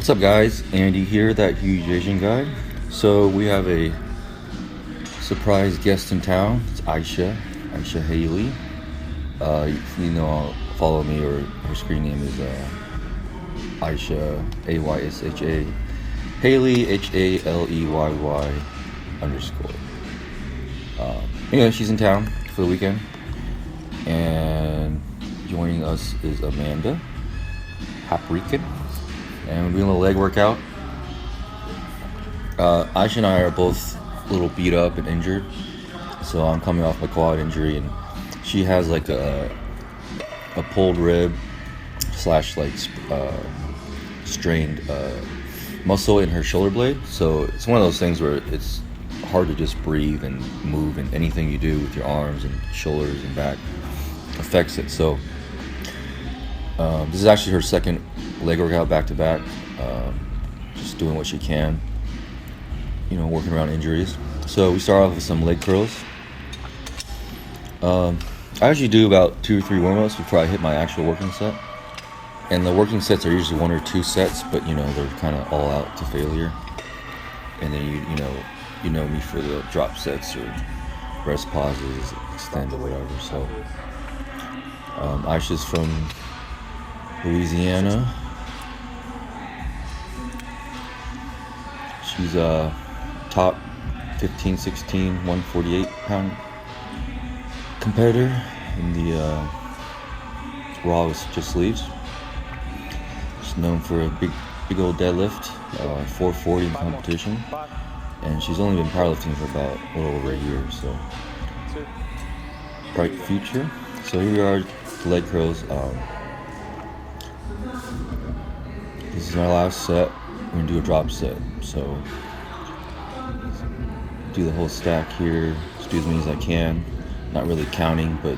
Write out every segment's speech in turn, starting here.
What's up, guys? Andy here, that huge Asian guy. So we have a surprise guest in town. It's Aysha Haley. Follow me, or her screen name is Aysha, Aysha, Haley, HALEYY _. Anyway, she's in town for the weekend, and joining us is Amanda, Paprika, and we're doing a little leg workout. Aysha and I are both a little beat up and injured, so I'm coming off my quad injury, and she has like a pulled rib slash strained muscle in her shoulder blade. So it's one of those things where it's hard to just breathe and move, and anything you do with your arms and shoulders and back affects it. So this is actually her second leg workout back to back, just doing what she can, working around injuries. So we start off with some leg curls. I usually do about 2 or 3 warm-ups before I hit my actual working set. And the working sets are usually 1 or 2 sets, but they're kind of all out to failure. And then you know me for the drop sets or rest pauses, extend or whatever. So Aysha's from Louisiana. She's a top 15, 16, 148 pound competitor in the raw with just sleeves. She's known for a big old deadlift, 440 in competition, and she's only been powerlifting for about a little over a year, so bright future. So here we are, the leg curls. This is our last set. We're gonna do a drop set, so do the whole stack here, just do as many as I can. Not really counting, but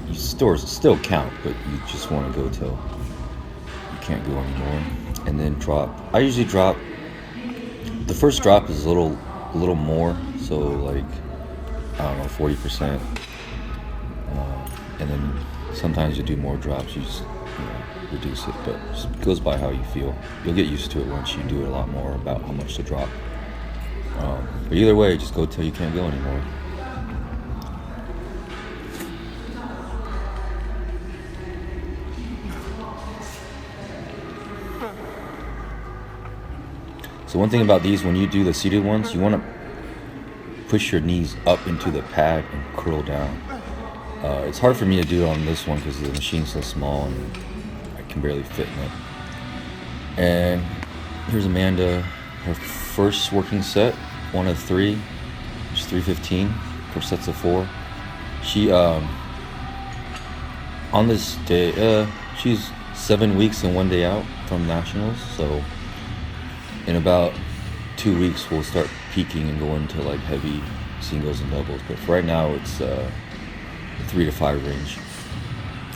you still count, but you just want to go till you can't go anymore, and then drop. I usually drop. The first drop is a little more, so like 40%, and then sometimes you do more drops. You just reduce it, but it goes by how you feel. You'll get used to it once you do it a lot more about how much to drop. But either way, just go till you can't go anymore. So one thing about these, when you do the seated ones, you want to push your knees up into the pad and curl down. It's hard for me to do it on this one because the machine's so small and I can barely fit in it. And here's Amanda, her first working set, 1 of 3, which is 315 for sets of 4. She on this day, she's 7 weeks and 1 day out from nationals, so in about 2 weeks we'll start peaking and going to like heavy singles and doubles, but for right now it's 3 to 5 range.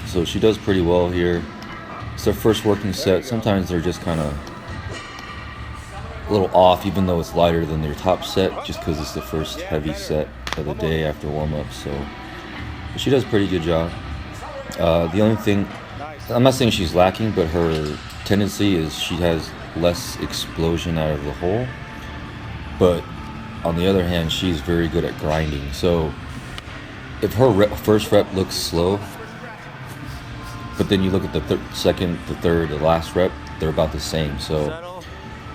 So she does pretty well here. It's their first working set. Sometimes they're just kind of a little off, even though it's lighter than their top set, just because it's the first heavy set of the day after warm-up. So but she does a pretty good job. The only thing, I'm not saying she's lacking, but her tendency is she has less explosion out of the hole, but on the other hand, she's very good at grinding. So if her first rep looks slow, but then you look at the second, the third, the last rep, they're about the same. So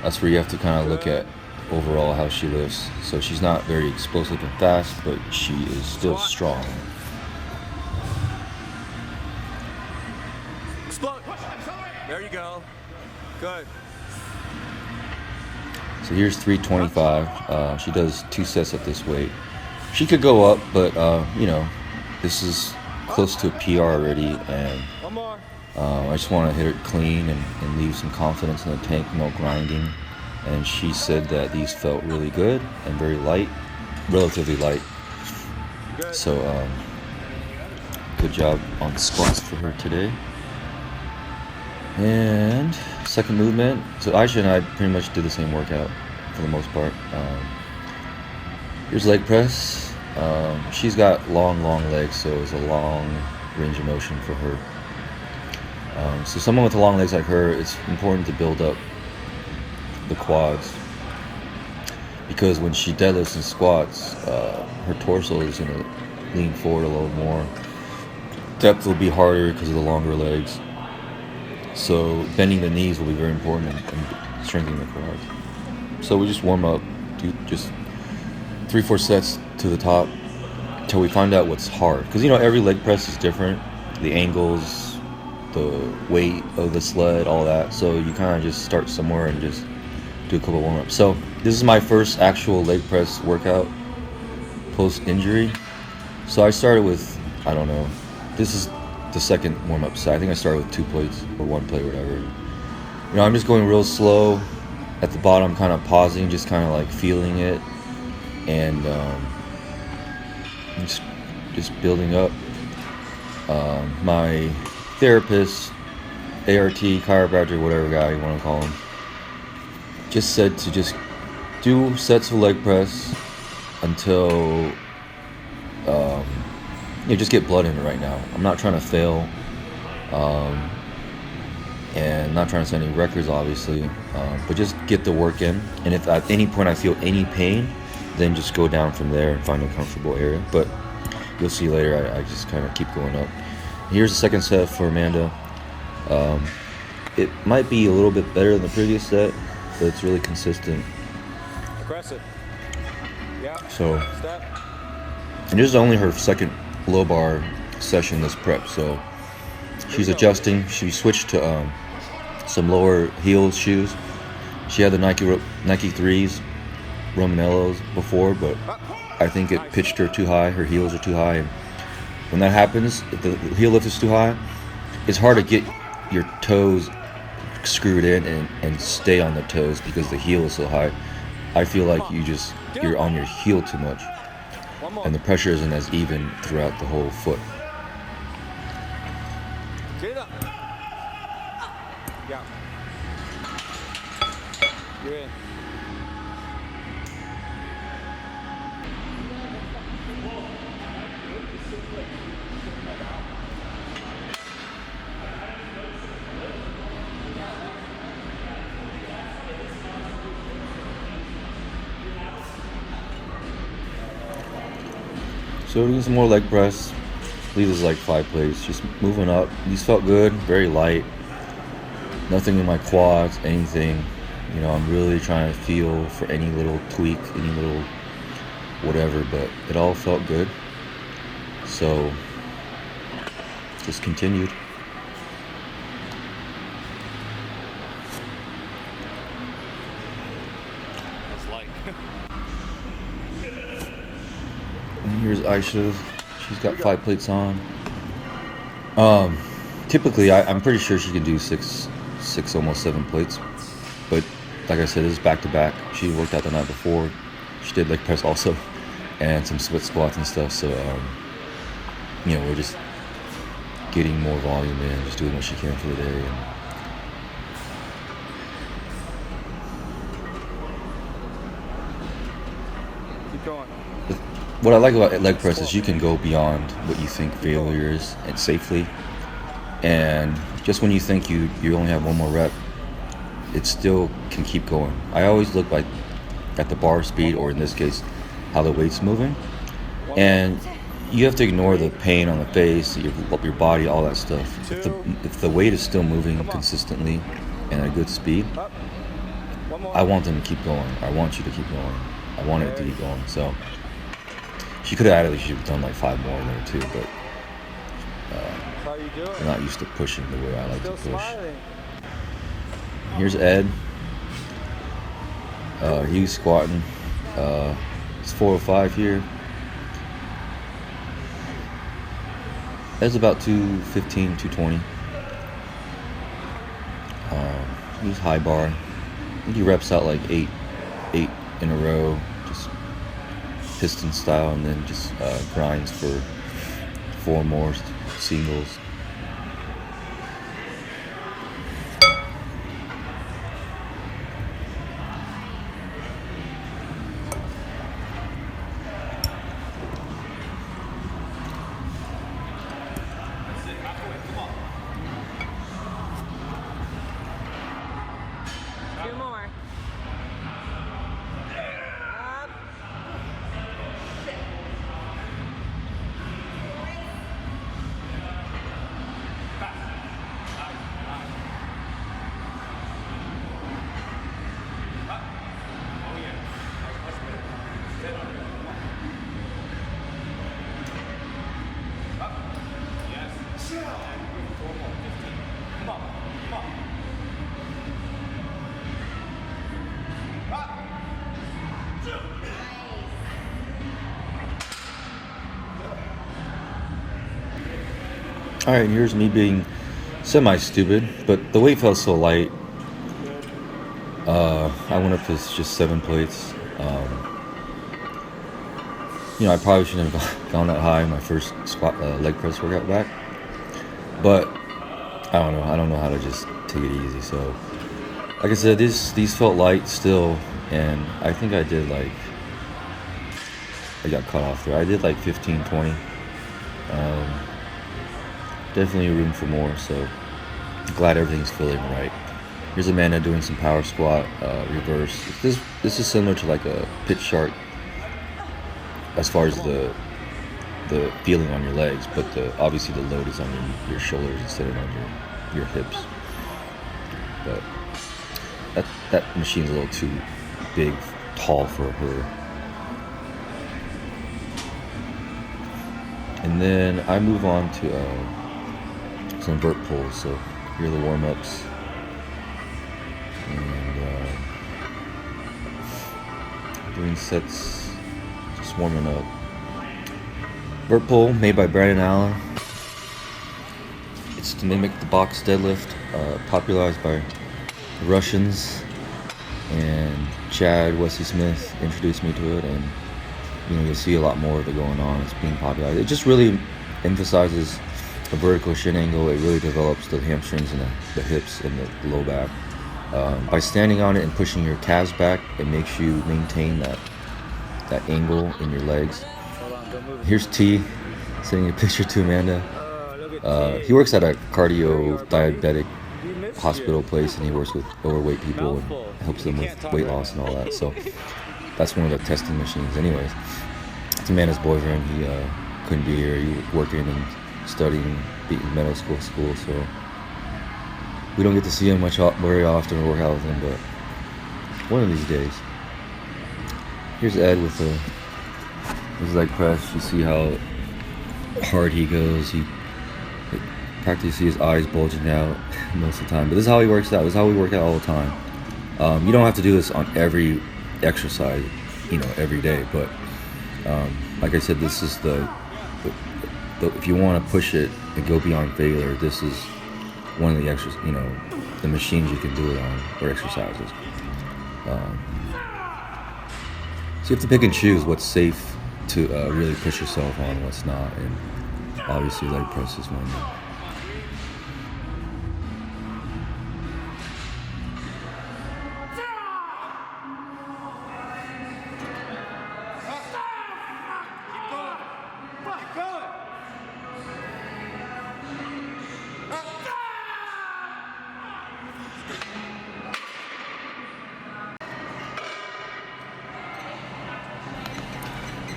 that's where you have to kind of look at overall how she lifts. So she's not very explosive and fast, but she is still strong. Explode. There you go. Good. So here's 325. She does 2 sets at this weight. She could go up, but this is close to a PR already, and I just want to hit her clean and leave some confidence in the tank, no grinding. And she said that these felt really good and very light, relatively light. So good job on squats for her today. And second movement. So Aysha and I pretty much did the same workout for the most part. Here's leg press. She's got long legs, so it's a long range of motion for her. So someone with long legs like her, it's important to build up the quads, because when she deadlifts and squats, her torso is going to lean forward a little more. Depth will be harder because of the longer legs. So bending the knees will be very important and strengthening the quads. So we just warm up, do just 3-4 sets to the top until we find out what's hard. Because, every leg press is different. The angles, the weight of the sled, all that. So you kind of just start somewhere and just do a couple warm-ups. So this is my first actual leg press workout post-injury. So I started with, I don't know, this is the second warm-up set. I think I started with 2 plates or 1 plate, whatever. I'm just going real slow. At the bottom, kind of pausing, just kind of like feeling it, and just building up. My therapist, ART, chiropractor, whatever guy you want to call him, just said to just do sets of leg press until just get blood in it right now. I'm not trying to fail, and not trying to set any records, obviously, but just get the work in. And if at any point I feel any pain, then just go down from there and find a comfortable area. But you'll see later, I just kind of keep going up. Here's the second set for Amanda. It might be a little bit better than the previous set, but it's really consistent. Aggressive. Yeah. So, Step. and this is only her second low bar session this prep, so she's adjusting. She switched to some lower heel shoes. She had the Nike 3s, Romanellos before, but I think it pitched her too high. Her heels are too high, and when that happens, if the heel lift is too high, it's hard to get your toes screwed in and stay on the toes because the heel is so high. I feel like you're on your heel too much, and the pressure isn't as even throughout the whole foot. Get it up. Yeah. You're in. So doing some more leg press. These is like 5 plates. Just moving up. These felt good, very light. Nothing in my quads, anything. I'm really trying to feel for any little tweak, any little whatever, but it all felt good. So just continued. And here's Aysha. She's got 5 plates on. Typically, I'm pretty sure she can do six, almost 7 plates. But like I said, this is back to back. She worked out the night before. She did leg press also, and some split squats and stuff. So, we're just getting more volume in, just doing what she can for the day. And Keep going. what I like about leg press is you can go beyond what you think failure is, and safely. And just when you think you only have one more rep, it still can keep going. I always look at the bar speed, or in this case, how the weight's moving. And you have to ignore the pain on the face, your body, all that stuff. If the weight is still moving consistently and at a good speed, I want them to keep going. I want you to keep going. I want it to keep going. So she could have added, she should have done like 5 more in there too, but I'm not used to pushing the way I like to push. Here's Ed. He's squatting. It's 405 here. Ed's about 215, 220. He's high bar. I think he reps out like 8 in a row, just piston style, and then just grinds for 4 more singles. All right, here's me being semi-stupid, but the weight felt so light. I went up to just 7 plates. I probably shouldn't have gone that high in my first squat leg press workout back, but I don't know. I don't know how to just take it easy. So, like I said, these felt light still, and I think I got cut off there. I did like 15, 20. Definitely room for more. So glad everything's feeling right. Here's Amanda doing some power squat, reverse. This is similar to like a pitch shark as far as the feeling on your legs, but obviously the load is on your shoulders instead of on your hips. But that machine's a little too big, tall for her. And then I move on to some vert pulls. So here are the warm-ups. And doing sets, just warming up. Vert pull made by Brandon Allen. It's to mimic the box deadlift, popularized by the Russians. And Chad Wesley Smith introduced me to it, and you'll see a lot more of it going on. It's being popularized. It just really emphasizes a vertical shin angle. It really develops the hamstrings and the hips and the low back. By standing on it and pushing your calves back, it makes you maintain that angle in your legs. Here's T, sending a picture to Amanda. He works at a cardio diabetic hospital place, and he works with overweight people and helps them with weight loss and all that. So that's one of the testing machines. Anyways, it's Amanda's boyfriend. He couldn't be here. He was working and studying, being medical school, so we don't get to see him very often or work out with him, but one of these days. Here's Ed with his leg press. You see how hard he goes. He practically see his eyes bulging out most of the time. But this is how he works out. This is how we work out all the time. You don't have to do this on every exercise, every day. But like I said, this is the if you want to push it and go beyond failure, this is one of the the machines you can do it on, or exercises. So you have to pick and choose what's safe to really push yourself on, what's not, and obviously leg press is one.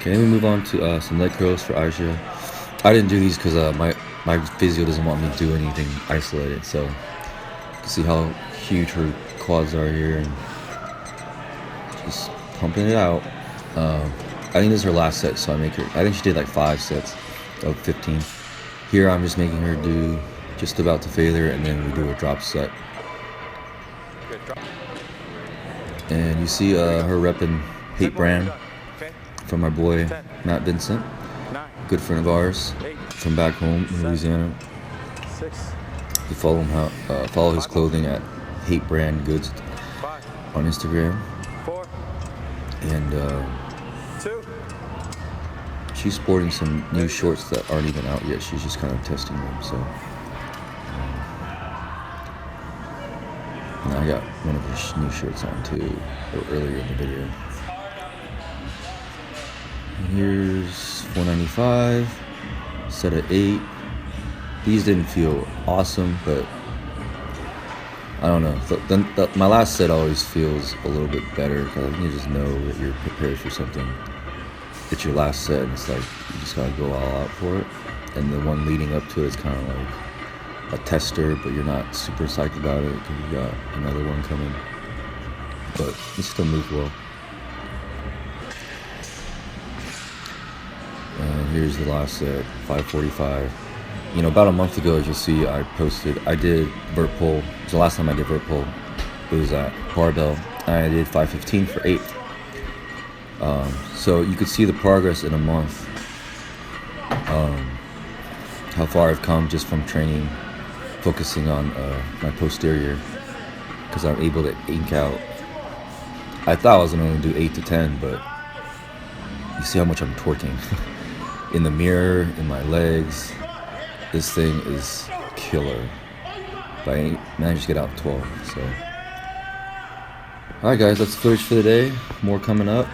Okay, then we move on to some leg curls for Aysha. I didn't do these because my physio doesn't want me to do anything isolated. So you can see how huge her quads are here, and just pumping it out. I think this is her last set, so I think she did like 5 sets of 15. Here I'm just making her do just about to failure, and then we do a drop set. And you see her repping Hate Brand from our boy Matt Vincent, good friend of ours from back home in Louisiana. You follow his clothing at Hate Brand Goods on Instagram. And she's sporting some new shorts that aren't even out yet. She's just kind of testing them. So and I got one of her new shirts on too, earlier in the video. Here's 495, set of 8. These didn't feel awesome, but I don't know. My last set always feels a little bit better because you just know that you're prepared for something. It's your last set, and it's like you just gotta go all out for it. And the one leading up to it is kind of like a tester, but you're not super psyched about it because you got another one coming. But it still moved well. Here's the last set, 545. About a month ago, as you'll see, I did vert pull. It was the last time I did vert pull. It was at barbell. I did 515 for 8. So you could see the progress in a month. how far I've come just from training, focusing on my posterior, because I'm able to ink out. I thought I was going to only do 8 to 10, but you see how much I'm twerking. In the mirror, in my legs, this thing is killer. But I managed to get out 12, so. Alright guys, that's the footage for the day. More coming up.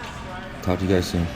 Talk to you guys soon.